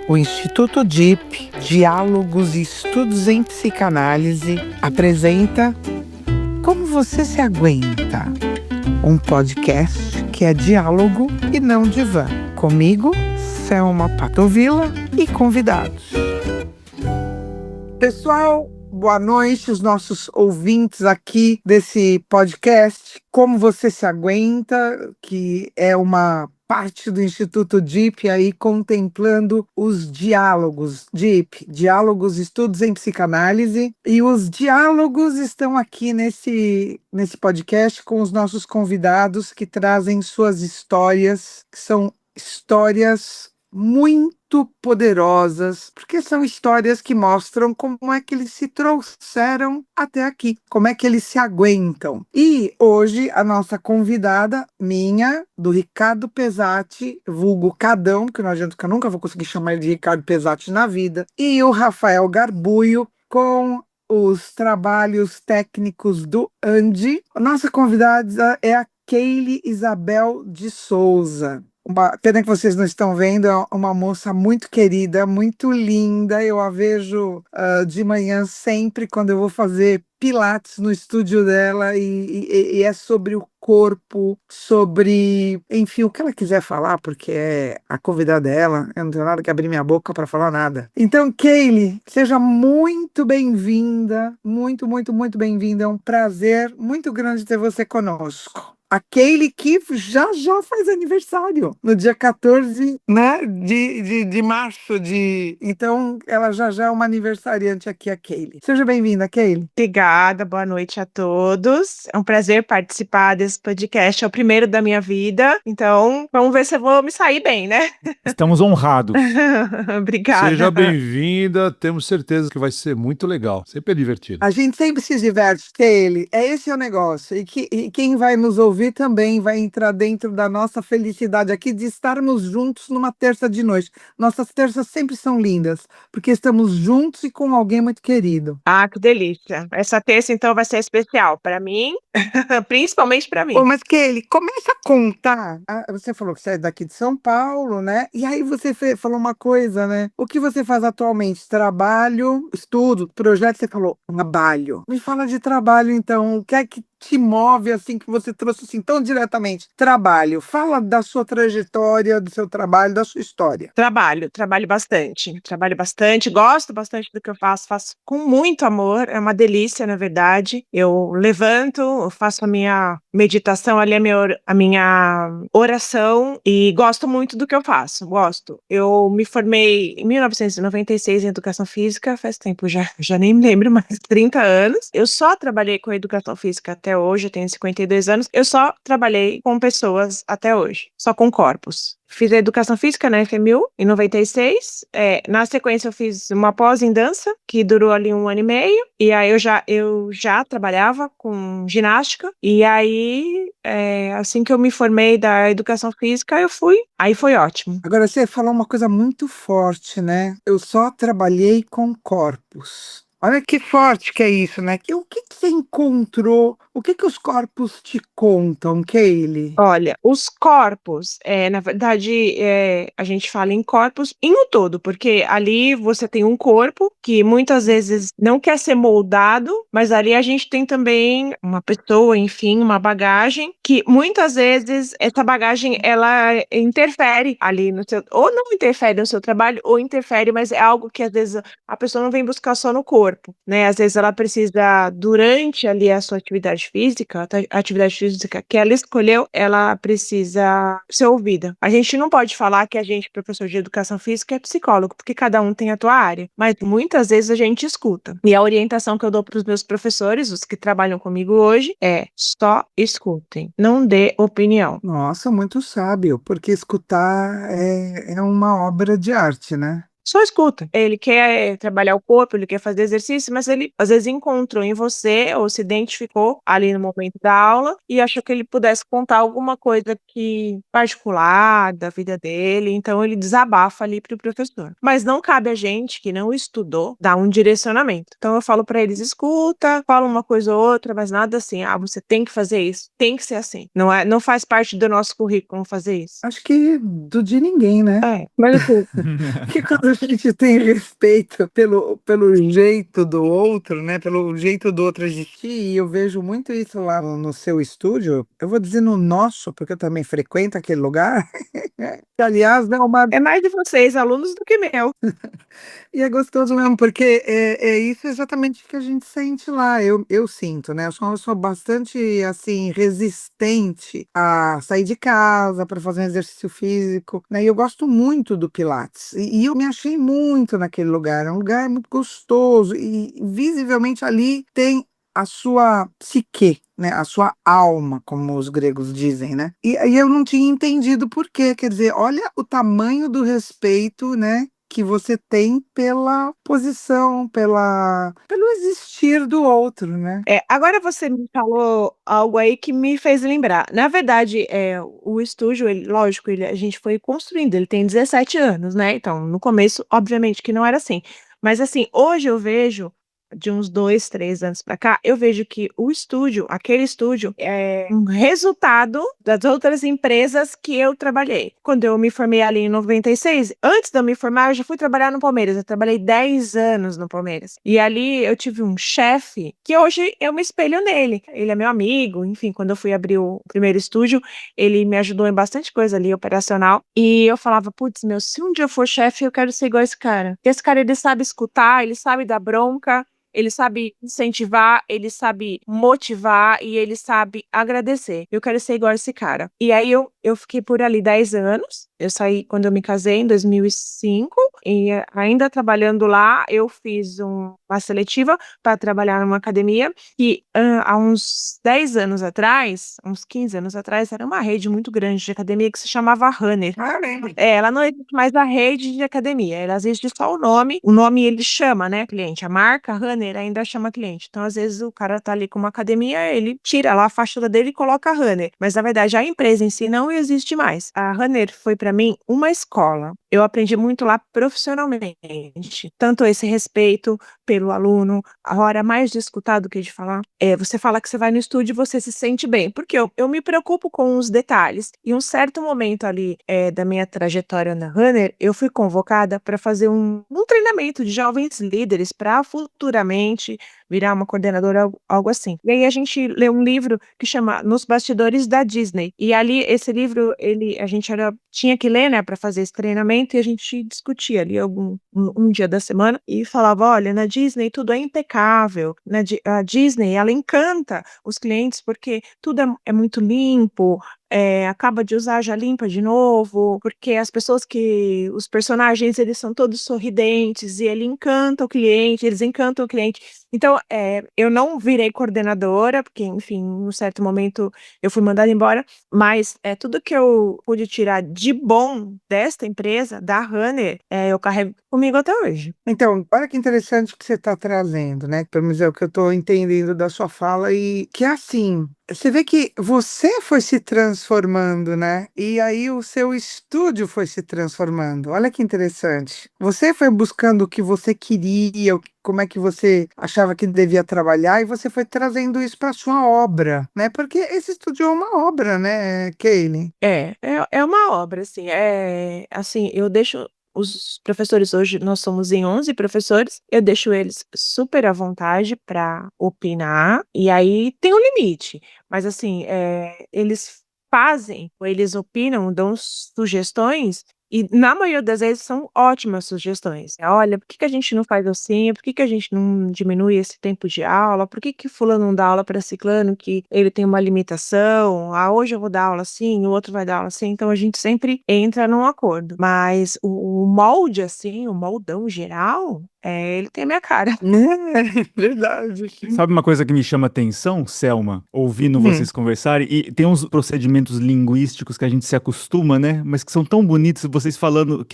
O Instituto DIP, Diálogos e Estudos em Psicanálise, apresenta Como Você Se Aguenta? Um podcast que é diálogo e não divã. Comigo, Selma Patovilla e convidados. Pessoal, boa noite, os nossos ouvintes aqui desse podcast. Como Você Se Aguenta, que é uma parte do Instituto DIP aí contemplando os diálogos, DIP, Diálogos Estudos em Psicanálise, e os diálogos estão aqui nesse podcast com os nossos convidados que trazem suas histórias, que são histórias muito poderosas, porque são histórias que mostram como é que eles se trouxeram até aqui, como é que eles se aguentam. E hoje a nossa convidada, do Ricardo Pesati, vulgo Cadão, que não adianta que eu nunca vou conseguir chamar ele de Ricardo Pesati na vida, e o Rafael Garbuio, com os trabalhos técnicos do Andy. A nossa convidada é a Keile Isabel de Souza. Pena que vocês não estão vendo, é uma moça muito querida, muito linda. Eu a vejo de manhã sempre quando eu vou fazer pilates no estúdio dela e é sobre o corpo, sobre, enfim, o que ela quiser falar, porque é a convidada dela, eu não tenho nada que abrir minha boca para falar nada. Então, Keile, seja muito bem-vinda, muito, muito, muito bem-vinda. É um prazer muito grande ter você conosco. A Keile que já faz aniversário, no dia 14, né, de março. Então, ela já é uma aniversariante aqui, a Keile. Seja bem-vinda, Keile. Obrigada, boa noite a todos. É um prazer participar desse podcast, é o primeiro da minha vida, então vamos ver se eu vou me sair bem, né? Estamos honrados. Obrigada. Seja bem-vinda, temos certeza que vai ser muito legal, sempre é divertido. A gente sempre se diverte, Keile, esse é o negócio, e quem vai nos ouvir também vai entrar dentro da nossa felicidade aqui de estarmos juntos numa terça de noite. Nossas terças sempre são lindas, porque estamos juntos e com alguém muito querido. Ah, que delícia. Essa terça, então, vai ser especial para mim, principalmente para mim. Mas Keile, começa a contar. Você falou que você é daqui de São Paulo, né? E aí você falou uma coisa, né? O que você faz atualmente? Trabalho, estudo, projeto, você falou trabalho. Me fala de trabalho, então. O que é que te move, assim, que você trouxe assim tão diretamente? Trabalho. Fala da sua trajetória, do seu trabalho, da sua história. Trabalho bastante, gosto bastante do que eu faço com muito amor, é uma delícia, na verdade. Eu levanto, eu faço a minha meditação ali, a minha oração e gosto muito do que eu faço, gosto. Eu me formei em 1996 em Educação Física, faz tempo já nem me lembro, mais 30 anos. Eu só trabalhei com Educação Física até hoje, eu tenho 52 anos, eu só trabalhei com pessoas até hoje, só com corpos. Fiz a Educação Física na FMU em 96, na sequência eu fiz uma pós em dança, que durou ali 1 ano e meio, e aí eu já trabalhava com ginástica, e aí assim que eu me formei da Educação Física, aí foi ótimo. Agora, você falou uma coisa muito forte, né? Eu só trabalhei com corpos. Olha que forte que é isso, né? O que você encontrou? O que os corpos te contam, Keile? Olha, os corpos, na verdade, a gente fala em corpos em um todo, porque ali você tem um corpo que muitas vezes não quer ser moldado, mas ali a gente tem também uma pessoa, enfim, uma bagagem, que muitas vezes essa bagagem, ela interfere ali no seu, ou não interfere no seu trabalho, ou interfere, mas é algo que às vezes a pessoa não vem buscar só no corpo, né? Às vezes ela precisa, durante ali a sua atividade física que ela escolheu, ela precisa ser ouvida. A gente não pode falar que a gente, professor de educação física, é psicólogo, porque cada um tem a tua área, mas muitas vezes a gente escuta. E a orientação que eu dou para os meus professores, os que trabalham comigo hoje, é só escutem, não dê opinião. Nossa, muito sábio, porque escutar é uma obra de arte, né? Só escuta. Ele quer trabalhar o corpo, ele quer fazer exercício, mas ele às vezes encontrou em você ou se identificou ali no momento da aula e achou que ele pudesse contar alguma coisa que particular da vida dele, então ele desabafa ali para o professor. Mas não cabe a gente que não estudou dar um direcionamento. Então eu falo para eles, escuta, fala uma coisa ou outra, mas nada assim, você tem que fazer isso, tem que ser assim. Não faz parte do nosso currículo fazer isso. Acho que de ninguém, né? Mas assim, Porque quando a a gente tem respeito pelo jeito do outro, né? Pelo jeito do outro existir, e eu vejo muito isso lá no seu estúdio. Eu vou dizer no nosso, porque eu também frequento aquele lugar. Que, aliás, é uma. É mais de vocês, alunos, do que meu. E é gostoso mesmo, porque é isso exatamente que a gente sente lá. Eu sinto, né? Eu sou bastante, assim, resistente a sair de casa para fazer um exercício físico, né? E eu gosto muito do Pilates. E eu me achei muito naquele lugar. É um lugar muito gostoso. E visivelmente ali tem a sua psique, né? A sua alma, como os gregos dizem, né? E aí eu não tinha entendido por quê. Quer dizer, olha o tamanho do respeito, né? Que você tem pela posição, pelo existir do outro, né? Agora você me falou algo aí que me fez lembrar. Na verdade, o estúdio, lógico, a gente foi construindo, ele tem 17 anos, né? Então, no começo, obviamente que não era assim. Mas assim, hoje eu vejo, de uns 2, 3 anos para cá, eu vejo que aquele estúdio, é um resultado das outras empresas que eu trabalhei. Quando eu me formei ali em 96, antes de eu me formar, eu já fui trabalhar no Palmeiras. Eu trabalhei 10 anos no Palmeiras. E ali eu tive um chefe que hoje eu me espelho nele. Ele é meu amigo, enfim, quando eu fui abrir o primeiro estúdio, ele me ajudou em bastante coisa ali, operacional. E eu falava, putz, meu, se um dia eu for chefe, eu quero ser igual esse cara. Porque esse cara, ele sabe escutar, ele sabe dar bronca, ele sabe incentivar, ele sabe motivar e ele sabe agradecer. Eu quero ser igual a esse cara. E aí eu fiquei por ali 10 anos. Eu saí quando eu me casei em 2005 e ainda trabalhando lá, eu fiz uma seletiva para trabalhar numa academia que há uns 10 anos atrás, uns 15 anos atrás, era uma rede muito grande de academia que se chamava Runner. Ah, eu lembro. Ela não existe mais a rede de academia, ela existe só o nome ele chama, né, cliente, a marca Runner ainda chama cliente, então às vezes o cara tá ali com uma academia, ele tira lá a fachada dele e coloca Runner, mas na verdade a empresa em si não existe mais. A Runner foi para mim uma escola, eu aprendi muito lá profissionalmente, tanto esse respeito pelo aluno, a hora mais de escutar do que de falar, você fala que você vai no estúdio e você se sente bem, porque eu me preocupo com os detalhes, e um certo momento ali da minha trajetória na Runner, eu fui convocada para fazer um treinamento de jovens líderes para futuramente virar uma coordenadora, algo assim. E aí a gente leu um livro que chama Nos Bastidores da Disney. E ali, esse livro, a gente tinha que ler, né, para fazer esse treinamento, e a gente discutia ali um dia da semana e falava, olha, na Disney tudo é impecável, a Disney, ela encanta os clientes porque tudo é muito limpo, acaba de usar, já limpa de novo, porque os personagens, eles são todos sorridentes e eles encantam o cliente. Então, eu não virei coordenadora, porque, enfim, em um certo momento eu fui mandada embora, mas tudo que eu pude tirar de bom desta empresa, da Runner, eu carrego comigo até hoje. Então, olha que interessante que você está trazendo, né? Pelo menos é o que eu estou entendendo da sua fala, e que é assim, você vê que você foi se transformando, né? E aí o seu estúdio foi se transformando. Olha que interessante. Você foi buscando o que você queria, como é que você achava que devia trabalhar, e você foi trazendo isso para sua obra, né? Porque esse estúdio é uma obra, né, Kaylin? É uma obra, assim, eu deixo os professores, hoje nós somos em 11 professores, eu deixo eles super à vontade para opinar, e aí tem um limite, mas assim, eles fazem, ou eles opinam, dão sugestões, e na maioria das vezes são ótimas sugestões. Olha, por que que a gente não faz assim? Por que que a gente não diminui esse tempo de aula? Por que que fulano não dá aula para ciclano, que ele tem uma limitação? Ah, hoje eu vou dar aula assim, o outro vai dar aula assim. Então a gente sempre entra num acordo. Mas o molde, assim, o moldão geral, ele tem a minha cara. É verdade. Sabe uma coisa que me chama atenção, Selma, ouvindo Hum. vocês conversarem, e tem uns procedimentos linguísticos que a gente se acostuma, né? Mas que são tão bonitos, vocês falando,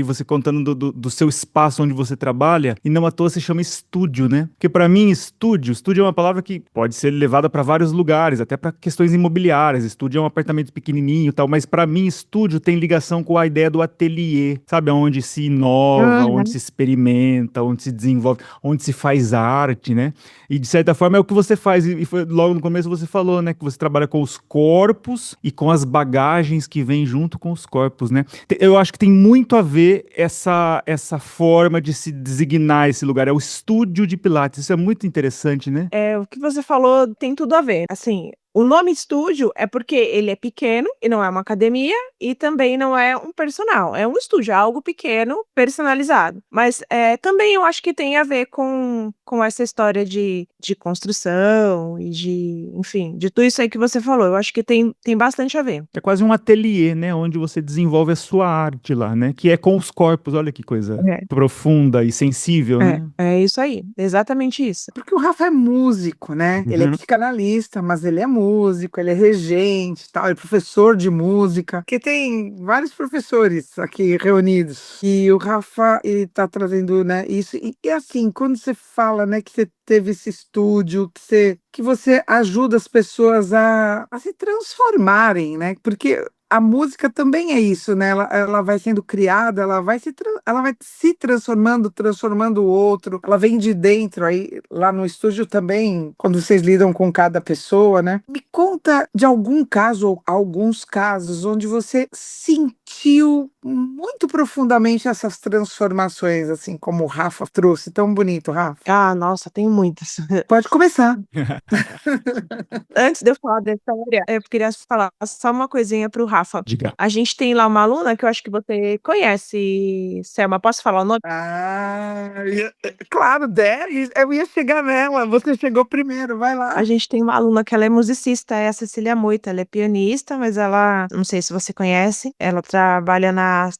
você contando do seu espaço onde você trabalha, e não à toa se chama estúdio, né? Porque pra mim, estúdio é uma palavra que pode ser levada pra vários lugares, até pra questões imobiliárias. Estúdio é um apartamento pequenininho e tal, mas pra mim, estúdio tem ligação com a ideia do ateliê, sabe? Onde se inova, onde se experimenta, onde se desenvolve, onde se faz arte, né? E de certa forma é o que você faz, e foi logo no começo você falou, né, que você trabalha com os corpos e com as bagagens que vêm junto com os corpos, né? eu acho que tem muito a ver essa forma de se designar esse lugar. É o estúdio de Pilates. Isso é muito interessante, né? O que você falou tem tudo a ver. Assim, o nome estúdio é porque ele é pequeno e não é uma academia e também não é um personal. É um estúdio, é algo pequeno, personalizado. Mas também eu acho que tem a ver com essa história de construção e enfim, de tudo isso aí que você falou. Eu acho que tem bastante a ver. É quase um ateliê, né? Onde você desenvolve a sua arte lá, né? Que é com os corpos. Olha que coisa É, profunda e sensível, né? é isso aí, exatamente isso. Porque o Rafa é músico, né? Ele é Uhum. psicanalista, mas ele é músico, ele é regente, tal, ele é professor de música, que tem vários professores aqui reunidos. E o Rafa, ele tá trazendo, né, isso. E assim, quando você fala, né, que você teve esse estúdio, que você ajuda as pessoas a se transformarem, né? Porque a música também é isso, né? Ela vai sendo criada, ela vai se transformando, transformando o outro. Ela vem de dentro aí, lá no estúdio também, quando vocês lidam com cada pessoa, né? Me conta de algum caso ou alguns casos onde você sentiu muito profundamente essas transformações, assim como o Rafa trouxe, tão bonito, Rafa. Ah, nossa, tem muitas. Pode começar. Antes de eu falar da história, eu queria falar só uma coisinha pro Rafa. Diga. A gente tem lá uma aluna que eu acho que você conhece, Selma. Posso falar o nome? Claro, eu ia chegar nela, você chegou primeiro, vai lá. A gente tem uma aluna que ela é musicista, é a Cecília Moita. Ela é pianista, mas ela, não sei se você conhece, ela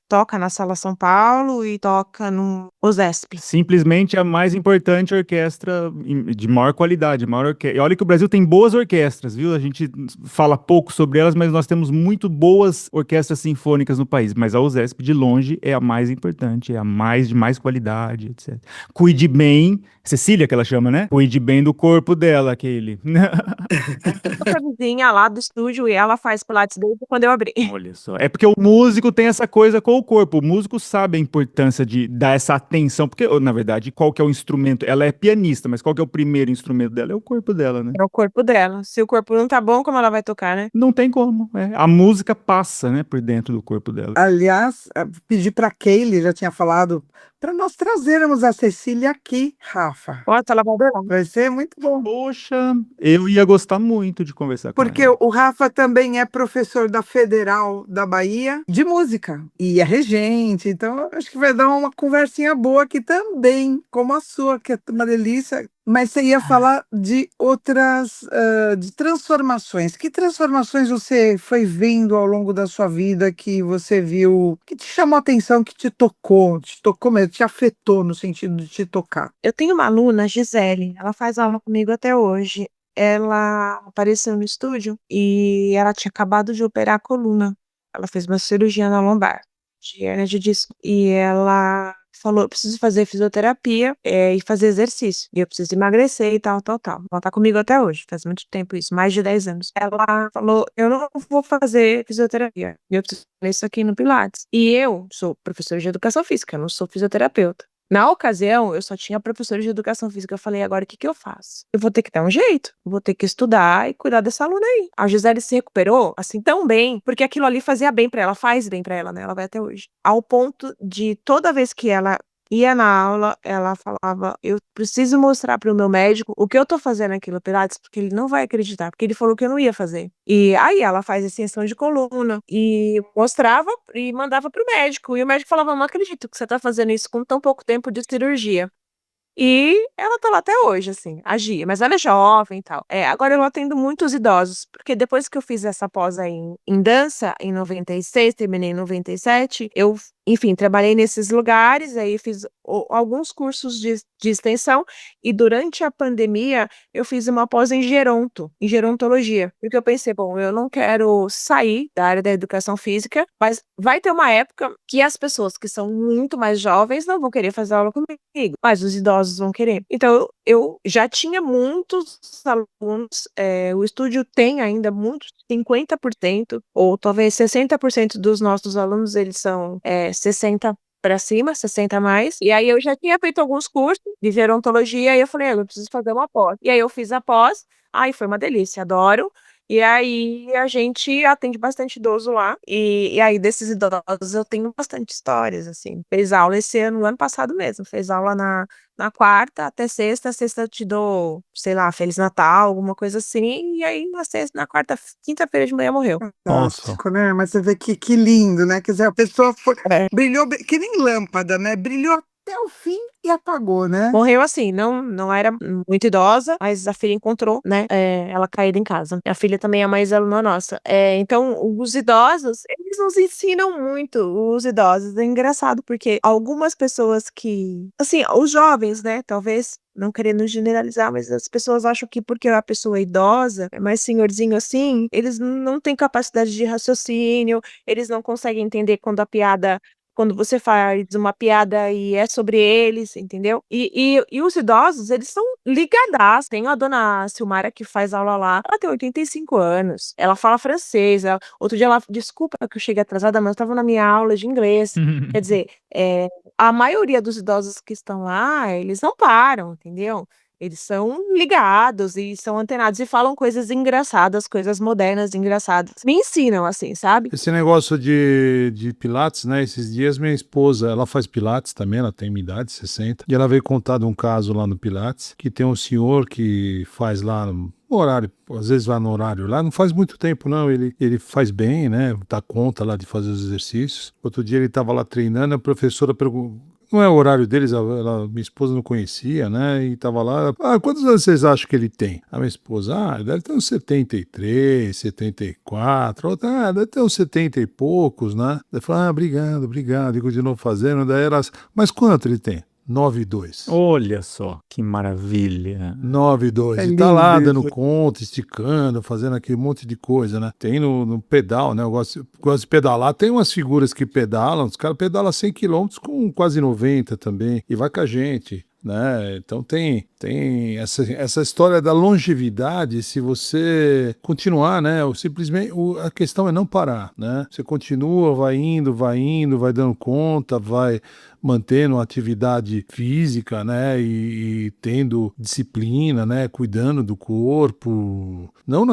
toca na Sala São Paulo e toca no OSESP. Simplesmente a mais importante orquestra de maior qualidade, maior orquestra. E olha que o Brasil tem boas orquestras, viu? A gente fala pouco sobre elas, mas nós temos muito boas orquestras sinfônicas no país. Mas a USESP, de longe, é a mais importante, é a mais de mais qualidade, etc. Cuide bem, Cecília que ela chama, né? Cuide bem do corpo dela, aquele. Outra vizinha lá do estúdio e ela faz pilates desde quando eu abri. Olha só. É porque o músico tem essa coisa com o corpo. O músico sabe a importância de dar essa atenção. Porque, na verdade, qual que é o instrumento? Ela é pianista, mas qual que é o primeiro instrumento dela? É o corpo dela, né? É o corpo dela. Se o corpo não tá bom, como ela vai tocar, né? Não tem como. A música passa, né, por dentro do corpo dela. Aliás, pedi para Kaylee, já tinha falado, para nós trazermos a Cecília aqui, Rafa. Nossa, ela vai adorar. Vai ser muito bom. Poxa, eu ia gostar muito de conversar com Porque ela. o Rafa também é professor da Federal da Bahia de música e é regente, então acho que vai dar uma conversinha boa aqui também, como a sua, que é uma delícia. Mas você ia falar de outras, de transformações. Que transformações você foi vendo ao longo da sua vida que você viu, que te chamou a atenção, que te tocou mesmo, te afetou no sentido de te tocar? Eu tenho uma aluna, Gisele, ela faz aula comigo até hoje. Ela apareceu no estúdio e ela tinha acabado de operar a coluna. Ela fez uma cirurgia na lombar, de hérnia de disco. E ela falou: eu preciso fazer fisioterapia e fazer exercício. E eu preciso emagrecer e tal, tal, tal. Ela tá comigo até hoje, faz muito tempo isso, mais de 10 anos. Ela falou: eu não vou fazer fisioterapia. Eu preciso fazer isso aqui no Pilates. E eu sou professora de educação física, eu não sou fisioterapeuta. Na ocasião, eu só tinha professora de educação física. Eu falei: agora o que que eu faço? Eu vou ter que dar um jeito. Eu vou ter que estudar e cuidar dessa aluna aí. A Gisele se recuperou, assim, tão bem, porque aquilo ali fazia bem pra ela, faz bem pra ela, né? Ela vai até hoje. Ao ponto de toda vez que ela ia na aula, ela falava: eu preciso mostrar para o meu médico o que eu tô fazendo aqui no Pilates, porque ele não vai acreditar, porque ele falou que eu não ia fazer. E aí ela faz extensão de coluna e mostrava e mandava pro médico. E o médico falava: não acredito que você tá fazendo isso com tão pouco tempo de cirurgia. E ela tá lá até hoje, assim, agia, mas ela é jovem e tal. Agora eu atendo muitos idosos, porque depois que eu fiz essa pós aí em dança, em 96, terminei em 97, eu, enfim, trabalhei nesses lugares, aí fiz alguns cursos de extensão, e durante a pandemia eu fiz uma pós em gerontologia, porque eu pensei: bom, eu não quero sair da área da educação física, mas vai ter uma época que as pessoas que são muito mais jovens não vão querer fazer aula comigo, mas os idosos vão querer. Então eu já tinha muitos alunos, o estúdio tem ainda muitos, 50% ou talvez 60% dos nossos alunos, eles são 60 para cima, 60 a mais. E aí eu já tinha feito alguns cursos de gerontologia e eu falei: eu preciso fazer uma pós. E aí eu fiz a pós, aí foi uma delícia, adoro. E aí a gente atende bastante idoso lá. E aí desses idosos eu tenho bastante histórias, assim. Fez aula esse ano passado mesmo. Fez aula na quarta até sexta. Sexta eu te dou, sei lá, Feliz Natal, alguma coisa assim. E aí na sexta, na quarta, quinta-feira de manhã morreu. Nossa. Fantástico, né? Mas você vê que lindo, né? Quer dizer, a pessoa É. brilhou que nem lâmpada, né? Brilhou até o fim e apagou, né? Morreu assim, não era muito idosa, mas a filha encontrou, né, ela caída em casa. A filha também é uma ex-aluna nossa. Então, os idosos, eles nos ensinam muito, os idosos. É engraçado, porque algumas pessoas que, assim, os jovens, né, talvez, não querendo generalizar, mas as pessoas acham que porque a pessoa é idosa, é mais senhorzinho assim, eles não têm capacidade de raciocínio, eles não conseguem entender quando você faz uma piada e é sobre eles, entendeu? E os idosos, eles são ligadaços. Tem a dona Silmara que faz aula lá, ela tem 85 anos, ela fala francês. Outro dia ela, desculpa que eu cheguei atrasada, mas eu estava na minha aula de inglês. Quer dizer, a maioria dos idosos que estão lá, eles não param, entendeu? Eles são ligados e são antenados e falam coisas engraçadas, coisas modernas, engraçadas. Me ensinam, assim, sabe? Esse negócio de Pilates, né? Esses dias minha esposa, ela faz Pilates também, ela tem minha idade, 60, e ela veio contar de um caso lá no Pilates, que tem um senhor que faz lá no horário, às vezes vai no horário lá, não faz muito tempo não, ele faz bem, né? Dá conta lá de fazer os exercícios. Outro dia ele estava lá treinando, a professora perguntou, não é o horário deles, minha esposa não conhecia, né? E tava lá, quantos anos vocês acham que ele tem? A minha esposa, deve ter uns 73, 74, outra, deve ter uns 70 e poucos, né? Daí falou, obrigado, e continuou fazendo, daí era, mas quanto ele tem? 9,2. Olha só, que maravilha. 9,2. É E tá lá lindo dando isso. conta, esticando, fazendo aquele monte de coisa, né? Tem no pedal, né? Eu gosto de pedalar. Tem umas figuras que pedalam, os caras pedalam 100 quilômetros com quase 90 também. E vai com a gente, né? Então tem essa história da longevidade, se você continuar, né? Ou simplesmente a questão é não parar, né? Você continua, vai indo, vai dando conta, vai mantendo atividade física, né, e tendo disciplina, né, cuidando do corpo. Não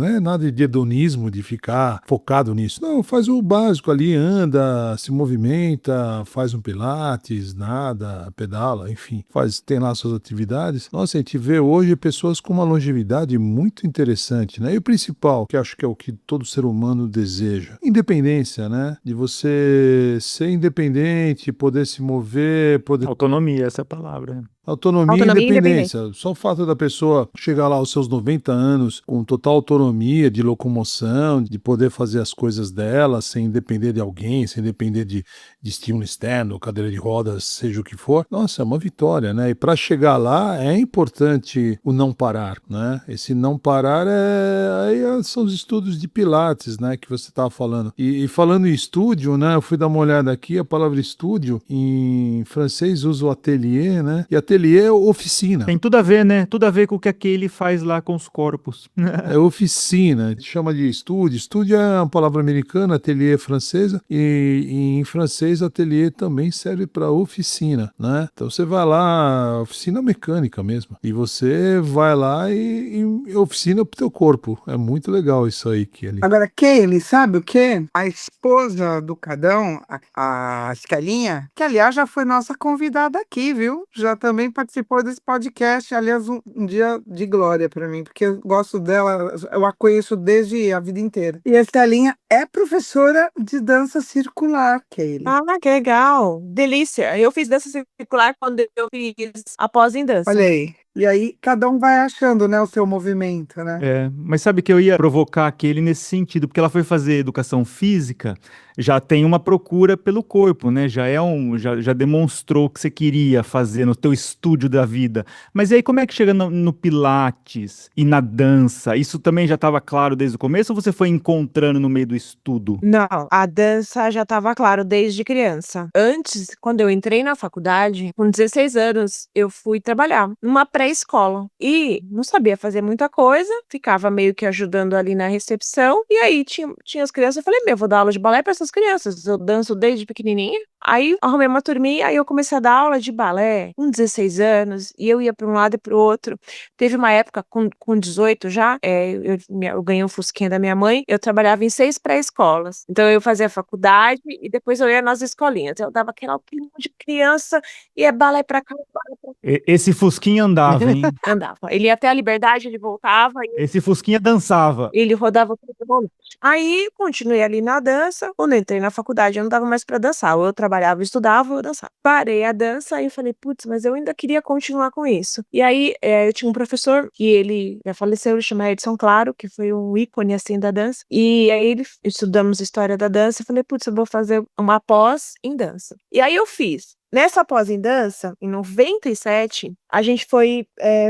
é nada de hedonismo, de ficar focado nisso. Não, faz o básico ali, anda, se movimenta, faz um pilates, nada, pedala, enfim, tem lá suas atividades. Nossa, a gente vê hoje pessoas com uma longevidade muito interessante, né, e o principal, que acho que é o que todo ser humano deseja, independência, né, de você ser independente, poder se mover, poder... Autonomia, essa é a palavra. Autonomia e Autonomia e independência. Só o fato da pessoa chegar lá aos seus 90 anos com total autonomia de locomoção, de poder fazer as coisas dela sem depender de alguém, sem depender de estímulo externo, cadeira de rodas, seja o que for. Nossa, é uma vitória, né? E para chegar lá é importante o não parar, né? Esse não parar aí são os estudos de Pilates, né? Que você estava falando. E falando em estúdio, né? Eu fui dar uma olhada aqui, a palavra estúdio em francês usa o atelier, né? E atelier é oficina. Tem tudo a ver, né? Tudo a ver com o que aquele faz lá com os corpos. É oficina, chama de estúdio. Estúdio é uma palavra americana, atelier é francesa, e em francês atelier também serve para oficina, né? Então você vai lá, oficina mecânica mesmo, e você vai lá e oficina pro teu corpo. É muito legal isso aí, Kelly. Agora, Keile, sabe o quê? A esposa do Cadão, a Escalinha, que aliás já foi nossa convidada aqui, viu? Já também participou desse podcast, aliás, um dia de glória para mim, porque eu gosto dela, eu a conheço desde a vida inteira. E a Escalinha é professora de dança circular, Keile. Ah, que legal. Delícia. Eu fiz dança circular quando eu fiz após em dança. Olha aí. E aí, cada um vai achando, né, o seu movimento, né? Mas sabe que eu ia provocar aquele nesse sentido, porque ela foi fazer educação física, já tem uma procura pelo corpo, né? Já demonstrou o que você queria fazer no teu estúdio da vida. Mas e aí como é que chega no Pilates e na dança? Isso também já estava claro desde o começo ou você foi encontrando no meio do estudo? Não, a dança já estava claro desde criança. Antes, quando eu entrei na faculdade, com 16 anos, eu fui trabalhar numa pré-escola e não sabia fazer muita coisa, ficava meio que ajudando ali na recepção. E aí tinha as crianças, eu falei, vou dar aula de balé para essas crianças. Eu danço desde pequenininha. Aí arrumei uma turminha, aí eu comecei a dar aula de balé com 16 anos, e eu ia para um lado e para o outro. Teve uma época com 18 já, eu ganhei um fusquinha da minha mãe, eu trabalhava em 6 pré-escolas. Então eu fazia faculdade e depois eu ia nas escolinhas. Eu dava aquela opinião de criança, ia balé pra cá, balé pra Esse Fusquinha andava, hein? cá. Andava. Ele ia até a Liberdade, ele voltava, Esse Fusquinha dançava. ele rodava todo mundo. Aí continuei ali na dança. Quando eu entrei na faculdade, eu não dava mais pra dançar. Ou eu trabalhava, estudava, ou eu dançava. Parei a dança e falei, putz, mas eu ainda queria continuar com isso. E aí eu tinha um professor que ele já faleceu, ele chama Edson Claro, que foi um ícone assim da dança. E aí estudamos história da dança. Eu falei, putz, eu vou fazer uma pós em dança. E aí eu fiz. Nessa pós em dança, em 97, a gente foi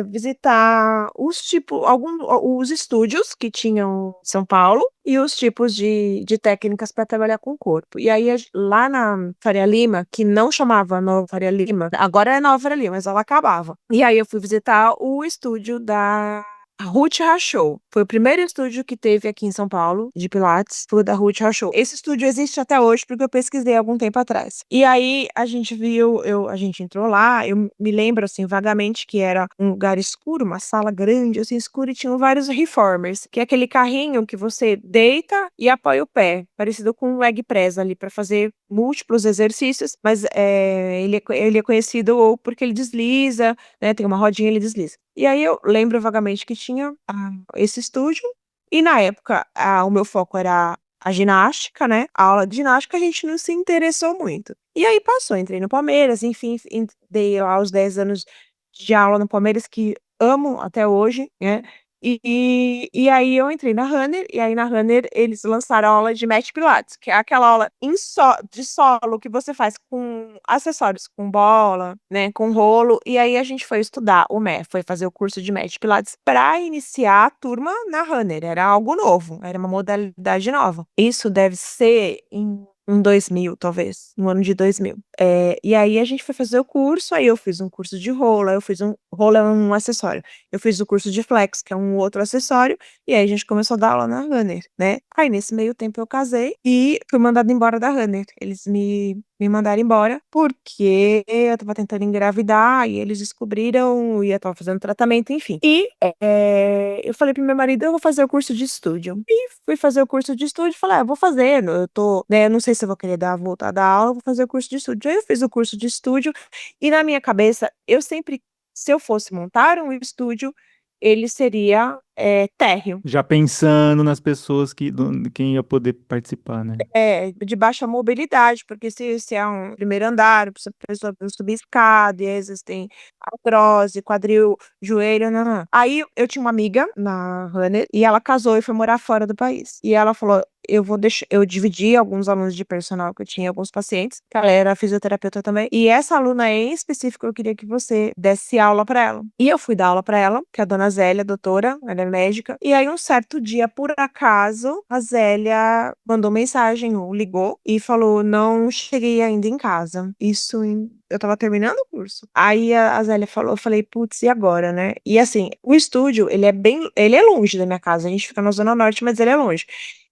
visitar os estúdios que tinham em São Paulo e os tipos de técnicas para trabalhar com o corpo. E aí, lá na Faria Lima, que não chamava Nova Faria Lima, agora é Nova Faria Lima, mas ela acabava. E aí eu fui visitar o estúdio da Ruth Rachou. Foi o primeiro estúdio que teve aqui em São Paulo, de Pilates, foi o da Ruth Rachou. Esse estúdio existe até hoje porque eu pesquisei algum tempo atrás. E aí a gente a gente entrou lá, eu me lembro assim vagamente que era um lugar escuro, uma sala grande, assim, escura, e tinham vários reformers, que é aquele carrinho que você deita e apoia o pé, parecido com um leg press ali para fazer múltiplos exercícios, mas ele é conhecido ou porque ele desliza, né? Tem uma rodinha, ele desliza. E aí eu lembro vagamente que tinha esse estúdio, e na época o meu foco era a ginástica, né? A aula de ginástica a gente não se interessou muito. E aí passou, entrei no Palmeiras, enfim, dei lá os 10 anos de aula no Palmeiras, que amo até hoje, né? E aí eu entrei na Runner, e aí na Runner eles lançaram a aula de Match Pilates, que é aquela aula de solo que você faz com acessórios, com bola, né, com rolo, e aí a gente foi estudar foi fazer o curso de Match Pilates para iniciar a turma na Runner, era algo novo, era uma modalidade nova. Isso deve ser em 2000, talvez, no ano de 2000. E aí a gente foi fazer o curso, aí eu fiz um curso de rolo, rolo é um acessório. Eu fiz o curso de flex, que é um outro acessório, e aí a gente começou a dar aula na Runner, né? Aí nesse meio tempo eu casei e fui mandada embora da Runner. Eles me mandaram embora porque eu tava tentando engravidar e eles descobriram e eu tava fazendo tratamento, enfim. E eu falei pro meu marido, eu vou fazer o curso de estúdio. E fui fazer o curso de estúdio, falei, eu vou fazer, eu tô, né, eu não sei se eu vou querer voltar a dar aula, eu vou fazer o curso de estúdio. Aí eu fiz o curso de estúdio e na minha cabeça, se eu fosse montar um estúdio, ele seria térreo. Já pensando nas pessoas quem ia poder participar, né? De baixa mobilidade, porque se é um primeiro andar, a pessoa precisa subir escada, e aí existem artrose, quadril, joelho, não. Aí eu tinha uma amiga na Runner, e ela casou e foi morar fora do país. E ela falou, eu dividi alguns alunos de personal que eu tinha, alguns pacientes, que ela era fisioterapeuta também, e essa aluna em específico eu queria que você desse aula pra ela. E eu fui dar aula pra ela, que é a dona Zélia, doutora, ela é médica, e aí um certo dia, por acaso, a Zélia mandou mensagem ou ligou e falou, não cheguei ainda em casa. Eu tava terminando o curso. Aí a Zélia falou, eu falei, putz, e agora, né? E assim, o estúdio, ele é longe da minha casa, a gente fica na Zona Norte, mas ele é longe.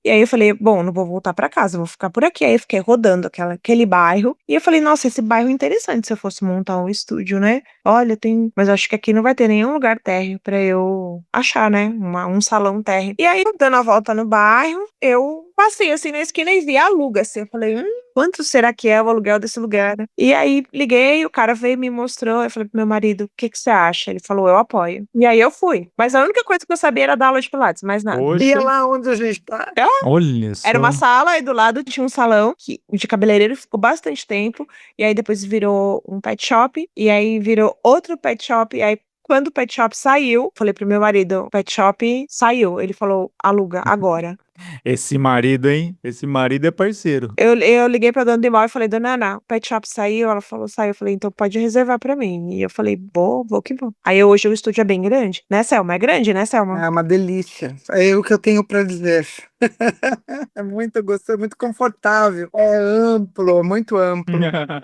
E aí eu falei, bom, não vou voltar pra casa, vou ficar por aqui. Aí eu fiquei rodando aquele bairro. E eu falei, nossa, esse bairro é interessante se eu fosse montar um estúdio, né? Olha, mas acho que aqui não vai ter nenhum lugar térreo pra eu achar, né? Um salão térreo. E aí, dando a volta no bairro, eu passei assim na esquina e vi aluga-se. Eu falei, quanto será que é o aluguel desse lugar, né? E aí liguei, o cara veio e me mostrou. Eu falei pro meu marido, o que que você acha? Ele falou, eu apoio. E aí eu fui. Mas a única coisa que eu sabia era dar aula de Pilates, mais nada. E é Poxa, lá onde a gente tá? olha só. Era uma sala e do lado tinha um salão de cabeleireiro, ficou bastante tempo. E aí depois virou um pet shop. E aí virou outro pet shop. E aí quando o pet shop saiu, falei pro meu marido, o pet shop saiu. Ele falou, aluga agora. Esse marido, hein? Esse marido é parceiro. Eu liguei pra dona do imóvel e falei, dona Ana, o pet shop saiu? Ela falou, saiu. Eu falei, então pode reservar pra mim. E eu falei, vou que vou. Aí hoje o estúdio é bem grande, né, Selma? É grande, né, Selma? É uma delícia. É o que eu tenho para dizer. É muito gostoso, muito confortável. É amplo, muito amplo.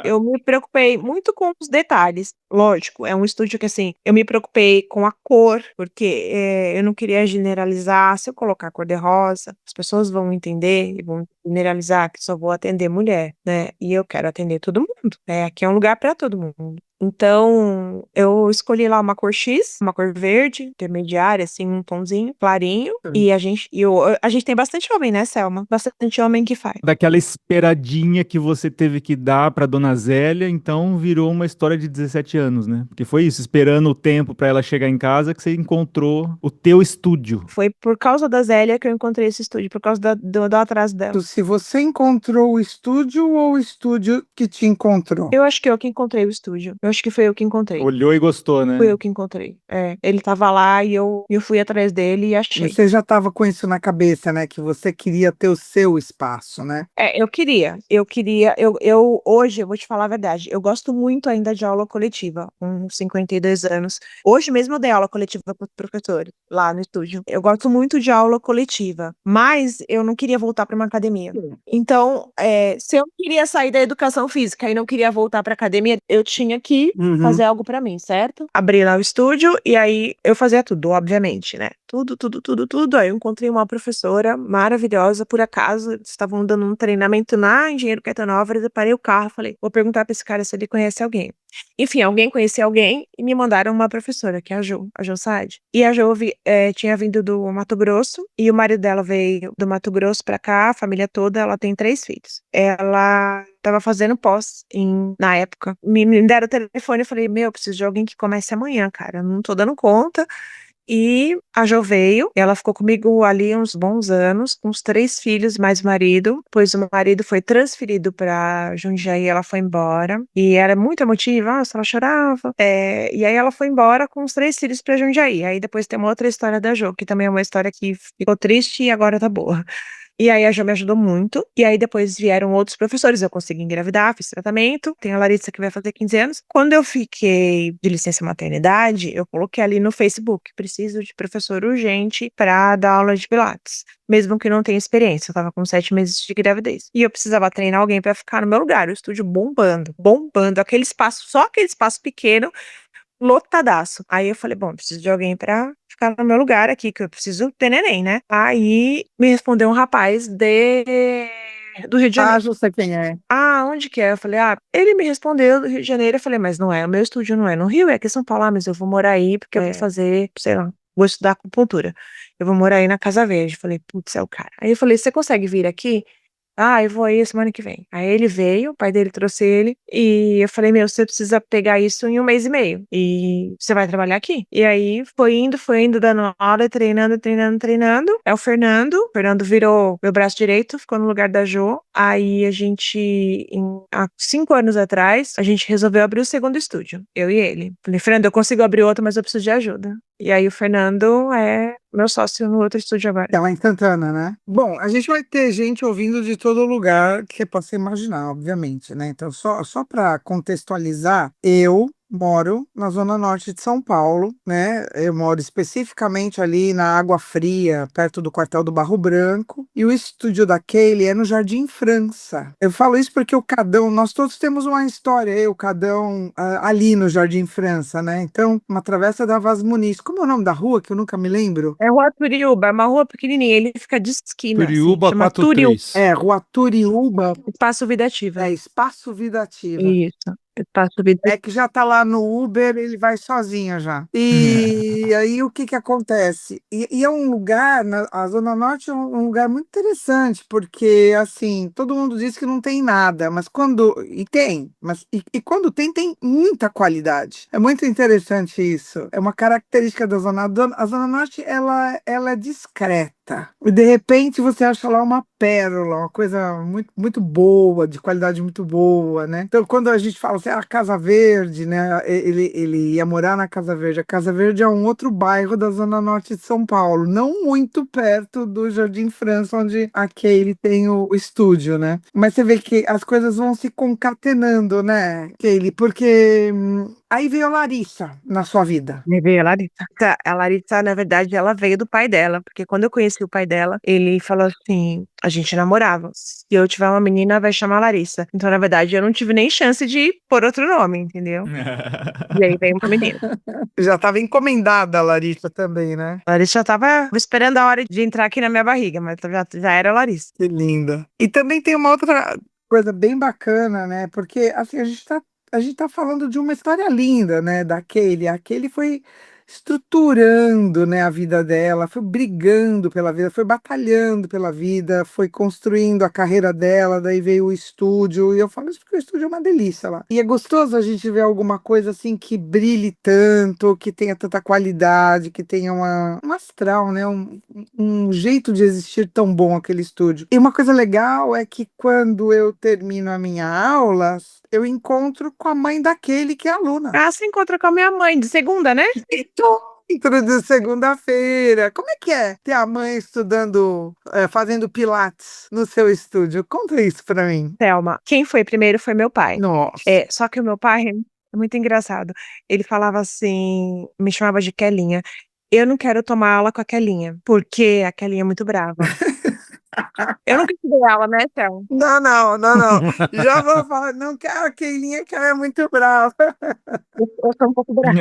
Eu me preocupei muito com os detalhes. Lógico, é um estúdio que, assim, eu me preocupei com a cor, porque eu não queria generalizar. Se eu colocar cor-de-rosa, as pessoas vão entender e vão generalizar que só vou atender mulher, né? E eu quero atender todo mundo, né? Aqui é um lugar para todo mundo. Então, eu escolhi lá uma cor X, uma cor verde, intermediária, assim, um tomzinho, clarinho. E a gente tem bastante homem, né, Selma? Bastante homem que faz. Daquela esperadinha que você teve que dar pra Dona Zélia, então virou uma história de 17 anos, né? Porque foi isso, esperando o tempo pra ela chegar em casa que você encontrou o teu estúdio. Foi por causa da Zélia que eu encontrei esse estúdio, por causa do atraso dela. Se você encontrou o estúdio ou o estúdio que te encontrou? Eu acho que eu que encontrei o estúdio. Eu acho que foi eu que encontrei. Olhou e gostou, né? Foi eu que encontrei. É, ele tava lá e eu fui atrás dele e achei. Você já estava com isso na cabeça, né? Que você queria ter o seu espaço, né? Eu queria, hoje, eu vou te falar a verdade, eu gosto muito ainda de aula coletiva, com 52 anos. Hoje mesmo eu dei aula coletiva para os professores, lá no estúdio. Eu gosto muito de aula coletiva, mas eu não queria voltar para uma academia. Então, se eu queria sair da educação física e não queria voltar para academia, eu tinha que fazer algo para mim, certo? Abri lá o estúdio e aí eu fazia tudo, obviamente, né? Tudo, tudo, tudo, tudo. Aí eu encontrei uma professora maravilhosa, por acaso, eles estavam dando um treinamento na Engenheiro Caetano Álvares, eu parei o carro, falei, vou perguntar pra esse cara se ele conhece alguém. Enfim, alguém conhecia alguém e me mandaram uma professora, que é a Jo Saad. E a Jo tinha vindo do Mato Grosso e o marido dela veio do Mato Grosso pra cá, a família toda, ela tem 3 filhos. Ela tava fazendo pós na época. Me deram o telefone, eu falei, eu preciso de alguém que comece amanhã, cara, eu não tô dando conta. E a Jo veio, e ela ficou comigo ali uns bons anos, com os 3 filhos, mais marido, pois o marido foi transferido para Jundiaí, ela foi embora, e era muito emotiva, ela chorava, e aí ela foi embora com os 3 filhos para Jundiaí. Aí depois tem uma outra história da Jo, que também é uma história que ficou triste e agora tá boa. E aí a Jo me ajudou muito. E aí depois vieram outros professores. Eu consegui engravidar, fiz tratamento. Tem a Larissa que vai fazer 15 anos. Quando eu fiquei de licença maternidade, eu coloquei ali no Facebook: preciso de professor urgente para dar aula de Pilates. Mesmo que não tenha experiência. Eu tava com 7 meses de gravidez. E eu precisava treinar alguém para ficar no meu lugar. O estúdio bombando, bombando. Aquele espaço, só aquele espaço pequeno, lotadaço. Aí eu falei, bom, preciso de alguém pra ficar no meu lugar aqui, que eu preciso ter neném, né? Aí me respondeu um rapaz do Rio de Ah, Janeiro. já sei quem é. Ah, onde que é? Eu falei, ele me respondeu do Rio de Janeiro. Eu falei, mas não é, o meu estúdio não é no Rio, é aqui em São Paulo. Mas eu vou morar aí porque eu vou fazer, sei lá, vou estudar acupuntura. Eu vou morar aí na Casa Verde. Eu falei, putz, é o cara. Aí eu falei, você consegue vir aqui? Eu vou aí semana que vem. Aí ele veio, o pai dele trouxe ele, e eu falei, você precisa pegar isso em 1 mês e meio, e você vai trabalhar aqui. E aí foi indo, dando aula, treinando. É o Fernando virou meu braço direito, ficou no lugar da Jo. Aí a gente, há 5 anos atrás, a gente resolveu abrir o segundo estúdio, eu e ele. Falei, Fernando, eu consigo abrir outro, mas eu preciso de ajuda. E aí o Fernando é meu sócio no outro estúdio agora. Ela é em Santana, né? Bom, a gente vai ter gente ouvindo de todo lugar que você possa imaginar, obviamente, né? Então, só para contextualizar, eu moro na zona norte de São Paulo, né? Eu moro especificamente ali na Água Fria, perto do quartel do Barro Branco, e o estúdio da Kaylee é no Jardim França. Eu falo isso porque o Cadão, nós todos temos uma história, o Cadão, ali no Jardim França, né? Então, uma travessa da Vaz Muniz. Como é o nome da rua, que eu nunca me lembro? É Rua Turiúba, é uma rua pequenininha, ele fica de esquina, Turiúba chama 43. Rua Turiúba, Espaço Vida Ativa. Espaço Vida Ativa. Isso, Espaço Vida É que já tá lá no Uber, ele vai sozinho já. E aí o que que acontece? E é um lugar, a Zona Norte é um lugar muito interessante, porque assim, todo mundo diz que não tem nada, mas quando. E tem, mas e quando tem, tem muita qualidade. É muito interessante isso. É uma característica da Zona. A Zona Norte, ela é discreta. E de repente você acha lá uma pérola, uma coisa muito, muito boa, de qualidade muito boa, né? Então, quando a gente fala assim, a Casa Verde, né? Ele ia morar na Casa Verde. A Casa Verde é um outro bairro da Zona Norte de São Paulo, não muito perto do Jardim França, onde a Kaylee tem o estúdio, né? Mas você vê que as coisas vão se concatenando, né, Kaylee? Porque Aí veio a Larissa na sua vida. Me veio a Larissa. A Larissa, na verdade, ela veio do pai dela, porque quando eu conheci o pai dela, ele falou assim: a gente namorava. Se eu tiver uma menina, vai chamar Larissa. Então, na verdade, eu não tive nem chance de pôr outro nome, entendeu? E aí veio uma menina. Já estava encomendada a Larissa também, né? A Larissa já tava esperando a hora de entrar aqui na minha barriga, mas já era a Larissa. Que linda. E também tem uma outra coisa bem bacana, né? Porque assim, a gente tá falando de uma história linda, né? Da Kaylee. A Kaylee foi estruturando, né, a vida dela, foi brigando pela vida, foi batalhando pela vida, foi construindo a carreira dela, daí veio o estúdio, e eu falo isso porque o estúdio é uma delícia lá. E é gostoso a gente ver alguma coisa assim que brilhe tanto, que tenha tanta qualidade, que tenha um astral, né, um jeito de existir tão bom aquele estúdio. E uma coisa legal é que quando eu termino a minha aula, eu encontro com a mãe daquele que é aluna. Ah, se encontra com a minha mãe de segunda, né? Encontro de segunda-feira. Como é que é ter a mãe estudando, fazendo pilates no seu estúdio? Conta isso pra mim. Thelma, quem foi primeiro foi meu pai. Nossa. Só que o meu pai é muito engraçado. Ele falava assim, me chamava de Kelinha. Eu não quero tomar aula com a Kelinha, porque a Kelinha é muito brava. Eu nunca estudei aula, né, Thelma? Não. Já vou falar, não quero a Keilinha, que ela é muito brava. Eu sou um pouco brava.